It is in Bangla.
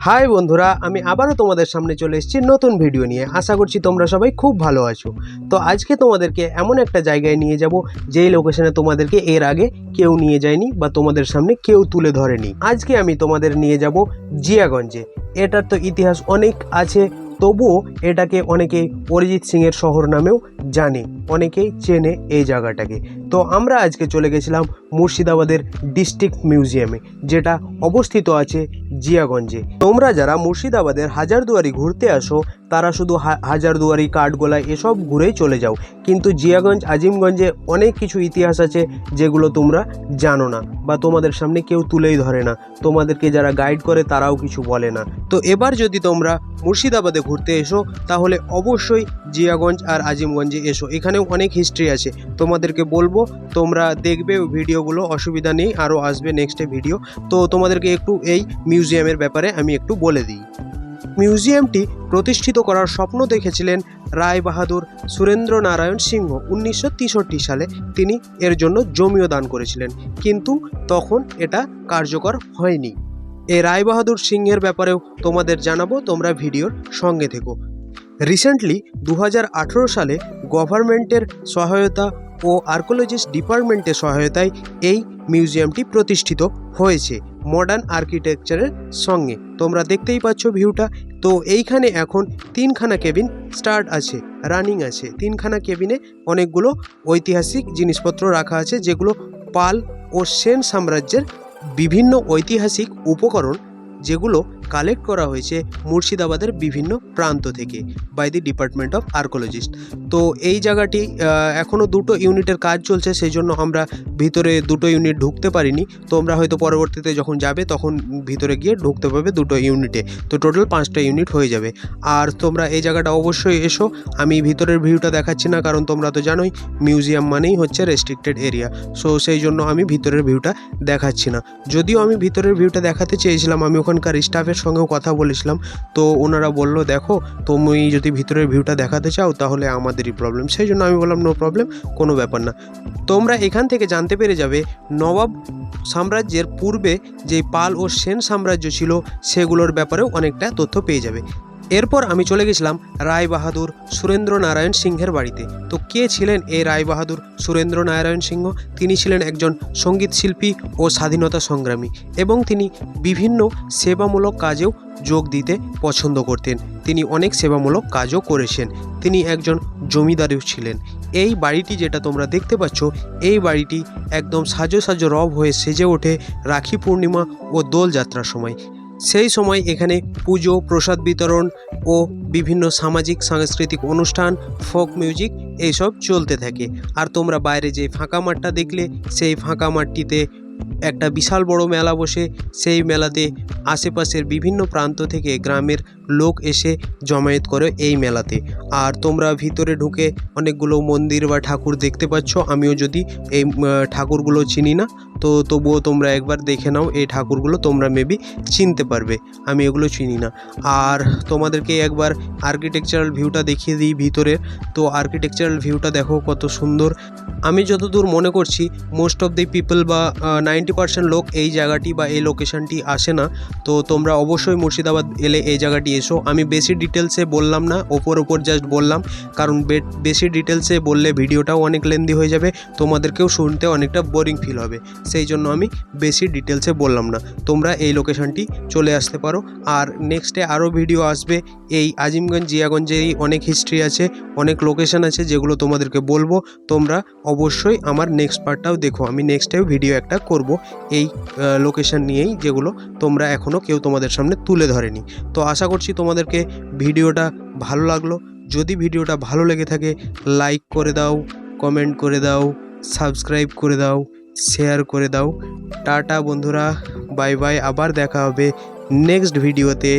হাই বন্ধুরা, আমি আবারও তোমাদের সামনে চলে এসেছি নতুন ভিডিও নিয়ে। আশা করছি তোমরা সবাই খুব ভালো আছো। তো আজকে তোমাদেরকে এমন একটা জায়গায় নিয়ে যাব যেই লোকেশনে তোমাদেরকে এর আগে কেউ নিয়ে যায়নি বা তোমাদের সামনে কেউ তুলে ধরেনি। আজকে আমি তোমাদের নিয়ে যাব জিয়াগঞ্জে। এটার তো ইতিহাস অনেক আছে, তবুও এটাকে অনেকেই অরিজিৎ সিংয়ের শহর নামেও জানে, অনেকেই চেনে এই জায়গাটাকে। তো আমরা আজকে চলে গেছিলাম মুর্শিদাবাদের ডিস্ট্রিক্ট মিউজিয়ামে, যেটা অবস্থিত আছে জিয়াগঞ্জে। তোমরা যারা মুর্শিদাবাদের হাজারদুয়ারি ঘুরতে আসো তারা শুধু হাজারদুয়ারি, কাঠগোলা এসব ঘুরেই চলে যাও, কিন্তু জিয়াগঞ্জ, আজিমগঞ্জে অনেক কিছু ইতিহাস আছে যেগুলো তোমরা জানো না বা তোমাদের সামনে কেউ তুলেই ধরে না। তোমাদেরকে যারা গাইড করে তারাও কিছু বলে না। তো এবার যদি তোমরা মুর্শিদাবাদে ঘুরতে এসো তাহলে অবশ্যই জিয়াগঞ্জ আর আজিমগঞ্জে এসো। এখানেও অনেক হিস্ট্রি আছে, তোমাদেরকে বলবো, তোমরা দেখবে ভিডিওগুলো, অসুবিধা নেই, আরও আসবে নেক্সটে ভিডিও। তো তোমাদেরকে একটু এই মিউজিয়ামের ব্যাপারে আমি একটু বলে দিই। মিউজিয়ামটি প্রতিষ্ঠিত করার স্বপ্ন দেখেছিলেন রায় বাহাদুর সুরেন্দ্র নারায়ণ সিংহ 1963 সালে। তিনি এর জন্য জমিও দান করেছিলেন, কিন্তু তখন এটা কার্যকর হয়নি। এই রায় বাহাদুর সিংহের ব্যাপারেও তোমাদের জানাবো, তোমরা ভিডিওর সঙ্গে থেকো। রিসেন্টলি 2018 সালে গভর্নমেন্টের সহায়তা ও আর্কোলজিস্ট ডিপার্টমেন্টের সহায়তায় এই মিউজিয়ামটি প্রতিষ্ঠিত হয়েছে মডার্ন আর্কিটেকচারের সঙ্গে। তোমরা দেখতেই পাচ্ছ ভিউটা। তো এইখানে এখন 3খানা কেবিন স্টার্ট আছে, রানিং আছে। 3খানা কেবিনে অনেকগুলো ঐতিহাসিক জিনিসপত্র রাখা আছে, যেগুলো পাল ও সেন সাম্রাজ্যের বিভিন্ন ঐতিহাসিক উপকরণ, যেগুলো কালেক্ট করা হয়েছে মুর্শিদাবাদের বিভিন্ন প্রান্ত থেকে বাই দি ডিপার্টমেন্ট অফ আর্কোলজিস্ট। তো এই জায়গাটি এখনও 2টো ইউনিটের কাজ চলছে, সেই জন্য আমরা ভিতরে 2টো ইউনিট ঢুকতে পারিনি। তোমরা হয়তো পরবর্তীতে যখন যাবে তখন ভিতরে গিয়ে ঢুকতে পারবে 2টো ইউনিটে। তো টোটাল 5টা ইউনিট হয়ে যাবে। আর তোমরা এই জায়গাটা অবশ্যই এসো। আমি ভিতরের ভিউটা দেখাচ্ছি না, কারণ তোমরা তো জানোই মিউজিয়াম মানেই হচ্ছে রেস্ট্রিক্টেড এরিয়া। সো সেই জন্য আমি ভিতরের ভিউটা দেখাচ্ছি না। যদিও আমি ভিতরের ভিউটা দেখাতে চেয়েছিলাম, আমি ওখানকার স্টাফের সঙ্গেও কথা বলেছিলাম, তো ওনারা বললো দেখো তুমি যদি ভিতরের ভিউটা দেখাতে চাও তাহলে আমাদেরই প্রবলেম। সেই জন্য আমি বললাম নো প্রবলেম, কোনো ব্যাপার না। তোমরা এখান থেকে জানতে পেরে যাবে নবাব সাম্রাজ্যের পূর্বে যে পাল ও সেন সাম্রাজ্য ছিল সেগুলোর ব্যাপারেও অনেকটা তথ্য পেয়ে যাবে। এরপর আমি চলে গেছিলাম রায় বাহাদুর সুরেন্দ্র নারায়ণ সিংহের বাড়িতে। তো কে ছিলেন এই রায় বাহাদুর সুরেন্দ্র নারায়ণ সিংহ? তিনি ছিলেন একজন সঙ্গীত শিল্পী ও স্বাধীনতা সংগ্রামী, এবং তিনি বিভিন্ন সেবামূলক কাজেও যোগ দিতে পছন্দ করতেন। তিনি অনেক সেবামূলক কাজও করেছেন। তিনি একজন জমিদারও ছিলেন। এই বাড়িটি যেটা তোমরা দেখতে পাচ্ছ, এই বাড়িটি একদম সাজো সাজো রব হয়ে সেজে ওঠে রাখি পূর্ণিমা ও দোলযাত্রার সময়। সেই সময় এখানে পুজো, প্রসাদ বিতরণ ও বিভিন্ন সামাজিক সাংস্কৃতিক অনুষ্ঠান, ফোক মিউজিক এইসব চলতে থাকে। আর তোমরা বাইরে যে ফাঁকা মাঠটা দেখলে, সেই ফাঁকা মাঠটিতে একটা বিশাল বড় মেলা বসে। সেই মেলাতে আশেপাশের বিভিন্ন প্রান্ত থেকে গ্রামের লোক এসে জমায়েত করে এই মেলাতে। আর তোমরা ভিতরে ঢুকে অনেকগুলো মন্দির বা ঠাকুর দেখতে পাচ্ছ। আমিও যদি এই ঠাকুরগুলো চিনি না, তো তবুও তোমরা একবার দেখে নাও। এই ঠাকুরগুলো তোমরা মেবি চিনতে পারবে, আমি এগুলো চিনি না। আর তোমাদেরকে একবার আর্কিটেকচারাল ভিউটা দেখিয়ে দিই ভিতরের। তো আর্কিটেকচারাল ভিউটা দেখো কত সুন্দর। আমি যতদূর মনে করছি মোস্ট অফ দি পিপল বা 90% লোক এই জায়গাটি বা এই লোকেশনটি আসে না। তো তোমরা অবশ্যই মুর্শিদাবাদ এলে এই জায়গাটি এসো। আমি বেশি ডিটেলসে বললাম না, ওপর জাস্ট বললাম, কারণ বেশি ডিটেলসে বললে ভিডিওটাও অনেক লেন্দি হয়ে যাবে, তোমাদেরকেও শুনতে অনেকটা বোরিং ফিল হবে। সেই জন্য আমি বেশি ডিটেলসে বললাম না। তোমরা এই লোকেশনটি চলে আসতে পারো। আর নেক্সটে আরও ভিডিও আসবে। এই আজিমগঞ্জ, জিয়াগঞ্জেরই অনেক হিস্ট্রি আছে, অনেক লোকেশন আছে যেগুলো তোমাদেরকে বলবো। তোমরা অবশ্যই আমার নেক্সট পার্টটাও দেখো। আমি নেক্সটেও ভিডিও একটা করব এই লোকেশন নিয়েই, যেগুলো তোমরা এখনও কেউ তোমাদের সামনে তুলে ধরেনি। তো আশা করছি তোমাদেরকে ভিডিওটা ভালো লাগলো। যদি ভিডিওটা ভালো লেগে থাকে লাইক করে দাও, কমেন্ট করে দাও, সাবস্ক্রাইব করে দাও, শেয়ার করে দাও। টাটা বন্ধুরা, বাই বাই। আবার দেখা হবে নেক্সট ভিডিওতে।